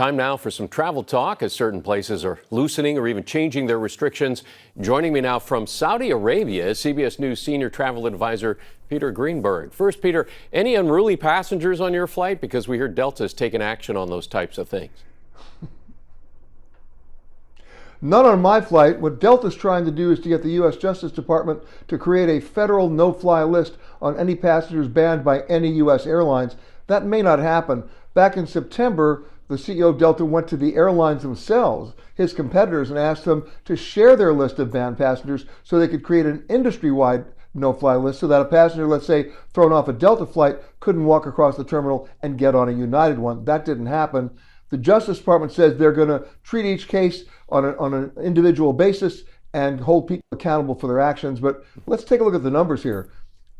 Time now for some travel talk as certain places are loosening or even changing their restrictions. Joining me now from Saudi Arabia is CBS News senior travel advisor Peter Greenberg. First, Peter, any unruly passengers on your flight? Because we hear Delta's taken action on those types of things. None on my flight. What Delta's trying to do is to get the U.S. Justice Department to create a federal no-fly list on any passengers banned by any U.S. airlines. That may not happen. Back in September, the CEO of Delta went to the airlines themselves, his competitors, and asked them to share their list of banned passengers so they could create an industry-wide no-fly list so that a passenger, let's say, thrown off a Delta flight couldn't walk across the terminal and get on a United one. That didn't happen. The Justice Department says they're going to treat each case on an individual basis and hold people accountable for their actions. But let's take a look at the numbers here.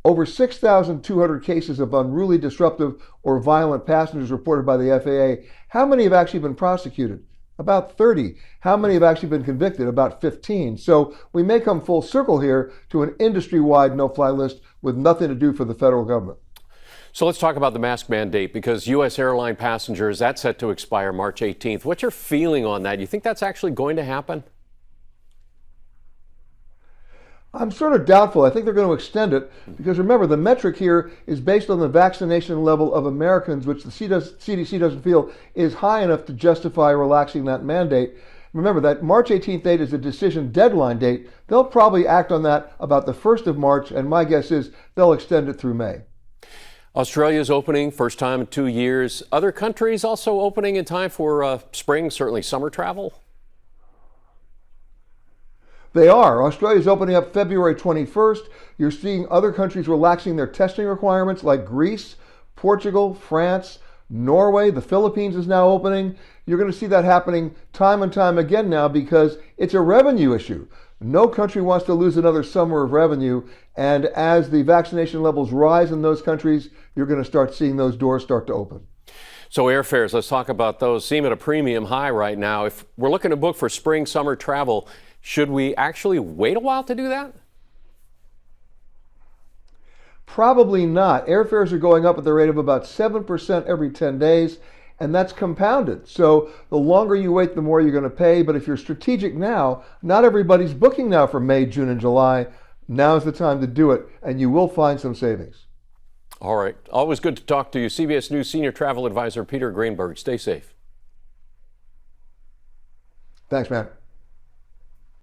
Over 6,200 cases of unruly, disruptive, or violent passengers reported by the FAA. How many have actually been prosecuted? About 30. How many have actually been convicted? About 15. So we may come full circle here to an industry-wide no-fly list with nothing to do for the federal government. So let's talk about the mask mandate, because U.S. airline passengers, that's set to expire March 18th. What's your feeling on that? You think that's actually going to happen? I'm sort of doubtful. I think they're going to extend it because, remember, the metric here is based on the vaccination level of Americans, which the CDC doesn't feel is high enough to justify relaxing that mandate. Remember, that March 18th date is a decision deadline date. They'll probably act on that about the 1st of March, and my guess is they'll extend it through May. Australia's opening, first time in 2 years. Other countries also opening in time for spring, certainly summer travel? They are. Australia's opening up February 21st. You're seeing other countries relaxing their testing requirements like Greece, Portugal, France, Norway. The Philippines is now opening. You're going to see that happening time and time again now because it's a revenue issue. No country wants to lose another summer of revenue. And as the vaccination levels rise in those countries, you're going to start seeing those doors start to open. So airfares, let's talk about those. Seem at a premium high right now. If we're looking to book for spring, summer travel, should we actually wait a while to do that? Probably not. Airfares are going up at the rate of about 7% every 10 days, and that's compounded. So the longer you wait, the more you're going to pay. But if you're strategic now, not everybody's booking now for May, June, and July. Now's the time to do it, and you will find some savings. All right. Always good to talk to you. CBS News senior travel advisor Peter Greenberg. Stay safe. Thanks, man.